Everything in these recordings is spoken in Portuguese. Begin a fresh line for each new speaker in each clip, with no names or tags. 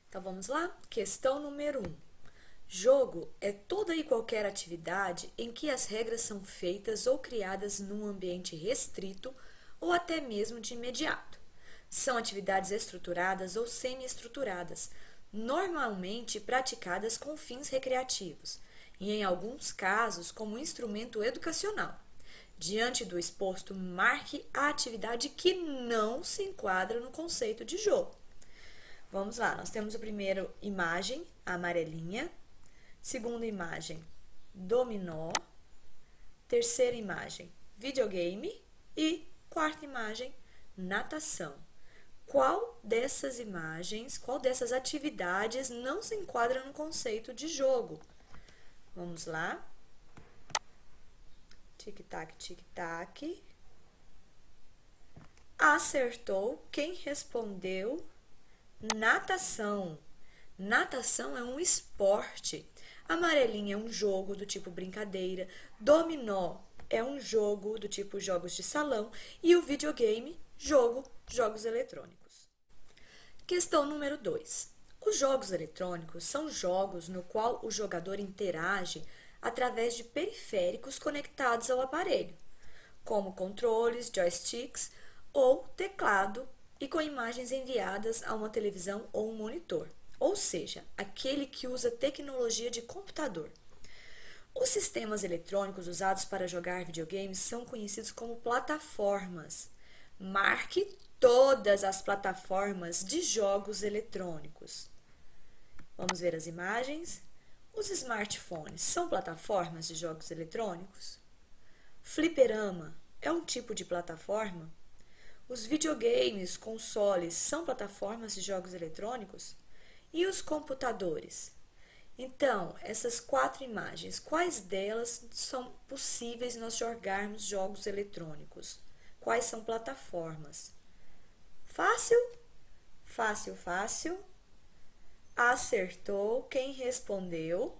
Então vamos lá? Questão número 1. Jogo é toda e qualquer atividade em que as regras são feitas ou criadas num ambiente restrito ou até mesmo de imediato. São atividades estruturadas ou semi-estruturadas, normalmente praticadas com fins recreativos e, em alguns casos, como instrumento educacional. Diante do exposto, marque a atividade que não se enquadra no conceito de jogo. Vamos lá, nós temos a primeira imagem, a amarelinha. Segunda imagem, dominó. Terceira imagem, videogame. E quarta imagem, natação. Qual dessas imagens, qual dessas atividades não se enquadra no conceito de jogo? Vamos lá. Tic-tac, tic-tac. Acertou quem respondeu natação. Natação é um esporte. Amarelinha é um jogo do tipo brincadeira. Dominó é um jogo do tipo jogos de salão. E o videogame, jogos eletrônicos. Questão número 2. Os jogos eletrônicos são jogos no qual o jogador interage através de periféricos conectados ao aparelho, como controles, joysticks ou teclado, e com imagens enviadas a uma televisão ou um monitor, ou seja, aquele que usa tecnologia de computador. Os sistemas eletrônicos usados para jogar videogames são conhecidos como plataformas. Marque todas as plataformas de jogos eletrônicos. Vamos ver as imagens. Os smartphones são plataformas de jogos eletrônicos? Fliperama é um tipo de plataforma? Os videogames, consoles, são plataformas de jogos eletrônicos? E os computadores? Então, essas 4 imagens, quais delas são possíveis nós jogarmos jogos eletrônicos? Quais são plataformas? Fácil? Fácil, fácil. Acertou quem respondeu.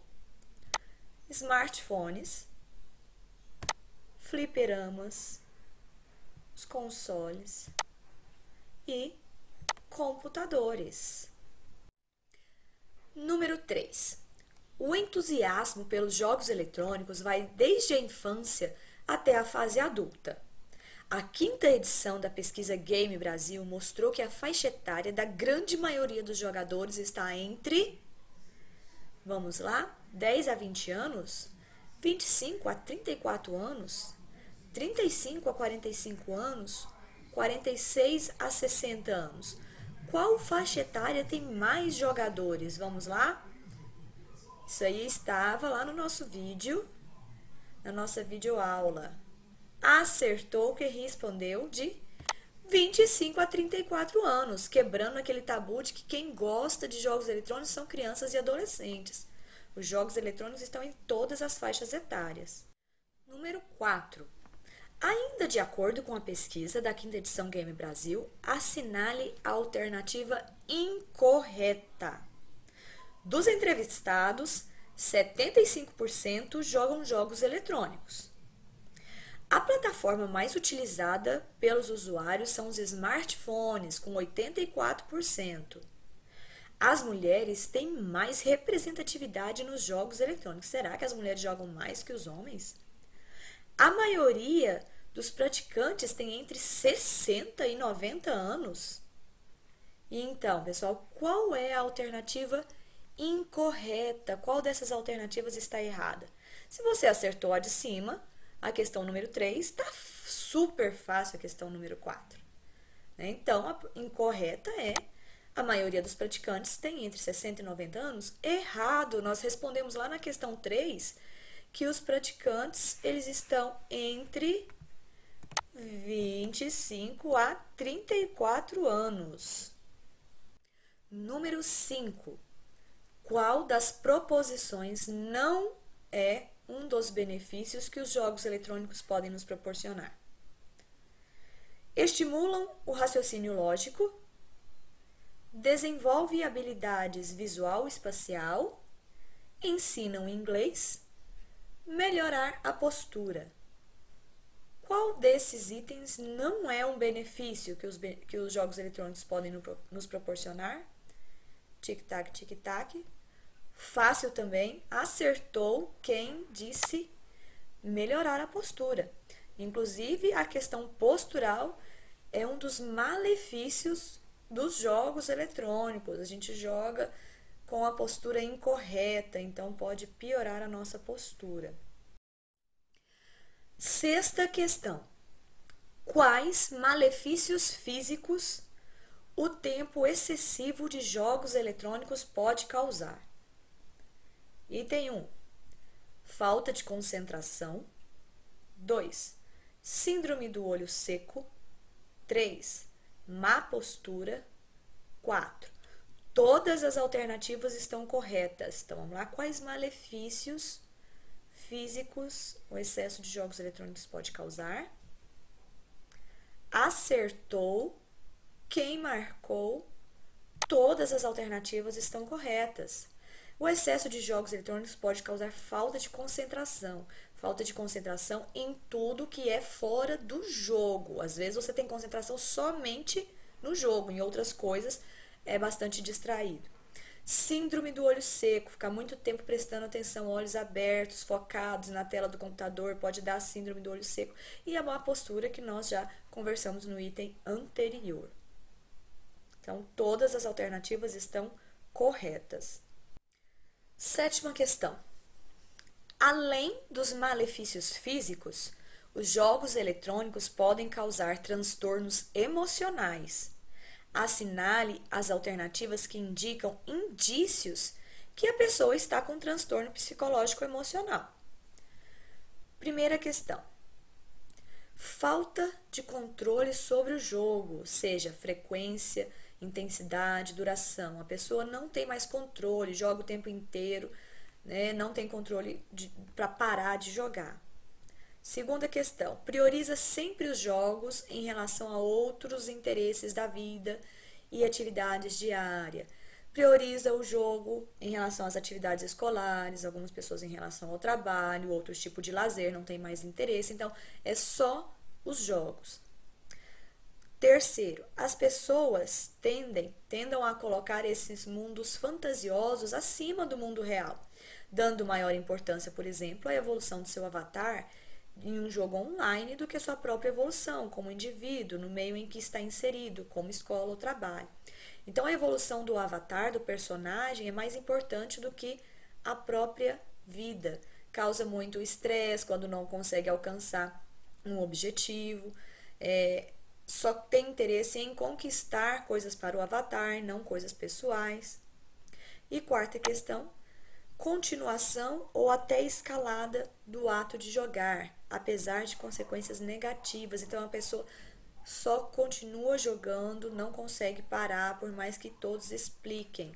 Smartphones, fliperamas, os consoles e computadores. Número 3. O entusiasmo pelos jogos eletrônicos vai desde a infância até a fase adulta. A 5ª edição da pesquisa Game Brasil mostrou que a faixa etária da grande maioria dos jogadores está entre, vamos lá, 10 a 20 anos, 25 a 34 anos, 35 a 45 anos, 46 a 60 anos. Qual faixa etária tem mais jogadores? Vamos lá? Isso aí estava lá no nosso vídeo, na nossa videoaula. Acertou que respondeu de 25 a 34 anos, quebrando aquele tabu de que quem gosta de jogos eletrônicos são crianças e adolescentes. Os jogos eletrônicos estão em todas as faixas etárias. Número 4. Ainda de acordo com a pesquisa da 5ª edição Game Brasil, assinale a alternativa incorreta. Dos entrevistados, 75% jogam jogos eletrônicos. A plataforma mais utilizada pelos usuários são os smartphones, com 84%. As mulheres têm mais representatividade nos jogos eletrônicos. Será que as mulheres jogam mais que os homens? A maioria dos praticantes tem entre 60 e 90 anos. E então, pessoal, qual é a alternativa incorreta? Qual dessas alternativas está errada? Se você acertou a de cima, a questão número 3, está super fácil a questão número 4. Então, a incorreta é: a maioria dos praticantes tem entre 60 e 90 anos. Errado, nós respondemos lá na questão 3 que os praticantes eles estão entre 25 a 34 anos. Número 5. Qual das proposições não é um dos benefícios que os jogos eletrônicos podem nos proporcionar? Estimulam o raciocínio lógico, desenvolve habilidades visual e espacial, ensinam inglês, melhorar a postura. Qual desses itens não é um benefício que os jogos eletrônicos podem nos proporcionar? Tic-tac, tic-tac. Fácil também. Acertou quem disse melhorar a postura. Inclusive, a questão postural é um dos malefícios dos jogos eletrônicos. A gente joga com a postura incorreta, então pode piorar a nossa postura. Sexta questão. Quais malefícios físicos o tempo excessivo de jogos eletrônicos pode causar? Item 1. Falta de concentração. 2. Síndrome do olho seco. 3. Má postura. 4. Todas as alternativas estão corretas. Então, vamos lá. Quais malefícios físicos o excesso de jogos eletrônicos pode causar? Acertou. Quem marcou? Todas as alternativas estão corretas. O excesso de jogos eletrônicos pode causar falta de concentração. Falta de concentração em tudo que é fora do jogo. Às vezes você tem concentração somente no jogo, em outras coisas é bastante distraído. Síndrome do olho seco, ficar muito tempo prestando atenção, olhos abertos, focados na tela do computador, pode dar síndrome do olho seco. E a má postura, que nós já conversamos no item anterior. Então, todas as alternativas estão corretas. Sétima questão. Além dos malefícios físicos, os jogos eletrônicos podem causar transtornos emocionais. Assinale as alternativas que indicam indícios que a pessoa está com transtorno psicológico emocional. Primeira questão. Falta de controle sobre o jogo, seja frequência, intensidade, duração. A pessoa não tem mais controle, joga o tempo inteiro, né? Não tem controle para parar de jogar. Segunda questão, prioriza sempre os jogos em relação a outros interesses da vida e atividades diárias. Prioriza o jogo em relação às atividades escolares, algumas pessoas em relação ao trabalho, outros tipos de lazer, não tem mais interesse, então é só os jogos. Terceiro, as pessoas tendam a colocar esses mundos fantasiosos acima do mundo real, dando maior importância, por exemplo, à evolução do seu avatar em um jogo online do que a sua própria evolução como indivíduo, no meio em que está inserido, como escola ou trabalho. Então, a evolução do avatar, do personagem, é mais importante do que a própria vida. Causa muito estresse quando não consegue alcançar um objetivo, só tem interesse em conquistar coisas para o avatar, não coisas pessoais. E quarta questão, continuação ou até escalada do ato de jogar, apesar de consequências negativas. Então, a pessoa só continua jogando, não consegue parar, por mais que todos expliquem.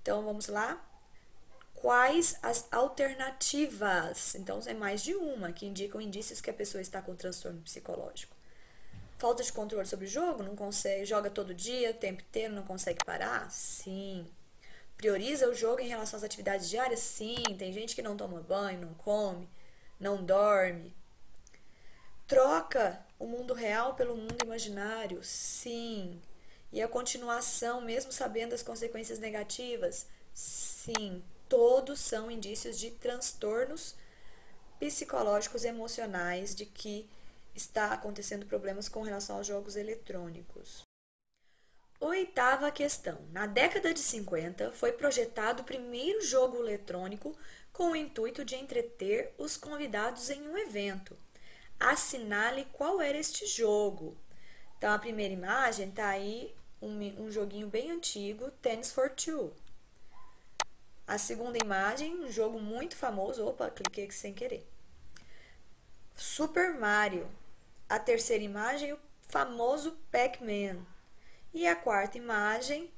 Então, vamos lá? Quais as alternativas? Então, é mais de uma que indicam indícios que a pessoa está com transtorno psicológico. Falta de controle sobre o jogo? Não consegue, joga todo dia, o tempo inteiro, não consegue parar? Sim. Prioriza o jogo em relação às atividades diárias? Sim. Tem gente que não toma banho, não come, não dorme. Troca o mundo real pelo mundo imaginário? Sim. E a continuação, mesmo sabendo as consequências negativas? Sim. Todos são indícios de transtornos psicológicos emocionais, de que está acontecendo problemas com relação aos jogos eletrônicos. Oitava questão. Na década de 50, foi projetado o primeiro jogo eletrônico com o intuito de entreter os convidados em um evento. Assinale qual era este jogo. Então, a primeira imagem está aí um joguinho bem antigo, Tennis for Two. A segunda imagem, um jogo muito famoso. Opa, cliquei aqui sem querer. Super Mario. A terceira imagem, o famoso Pac-Man. E a quarta imagem,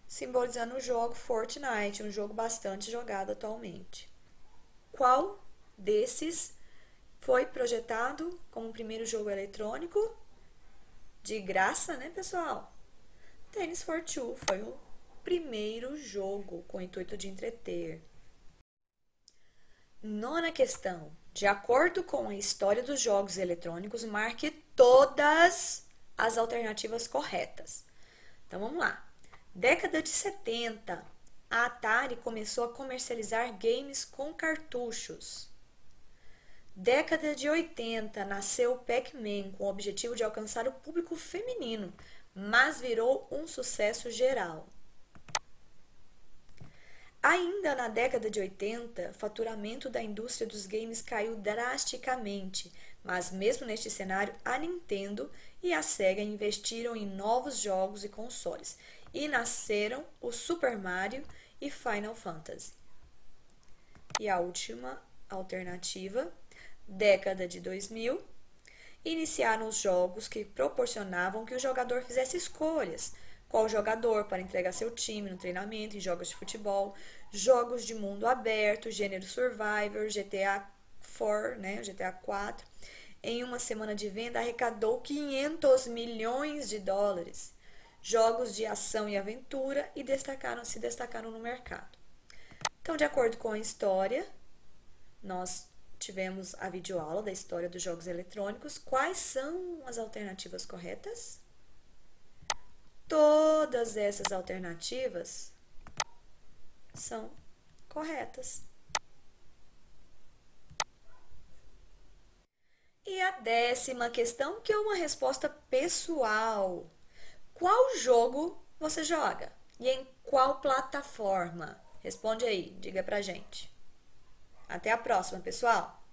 simbolizando o jogo Fortnite, um jogo bastante jogado atualmente. Qual desses foi projetado como o primeiro jogo eletrônico? De graça, né, pessoal? Tennis for Two foi o primeiro jogo com o intuito de entreter. Nona questão. De acordo com a história dos jogos eletrônicos, marque todas as alternativas corretas. Então, vamos lá. Década de 70, a Atari começou a comercializar games com cartuchos. Década de 80, nasceu o Pac-Man com o objetivo de alcançar o público feminino, mas virou um sucesso geral. Ainda na década de 80, o faturamento da indústria dos games caiu drasticamente, mas mesmo neste cenário, a Nintendo e a Sega investiram em novos jogos e consoles, e nasceram o Super Mario e Final Fantasy. E a última alternativa, década de 2000, iniciaram os jogos que proporcionavam que o jogador fizesse escolhas. Qual jogador para entregar seu time no treinamento, em jogos de futebol, jogos de mundo aberto, gênero Survivor, GTA 4, né, GTA 4. Em uma semana de venda arrecadou 500 milhões de dólares. Jogos de ação e aventura e se destacaram no mercado. Então, de acordo com a história, nós tivemos a videoaula da história dos jogos eletrônicos. Quais são as alternativas corretas? Todas essas alternativas são corretas. E a 10ª questão, que é uma resposta pessoal. Qual jogo você joga? E em qual plataforma? Responde aí, diga pra gente. Até a próxima, pessoal!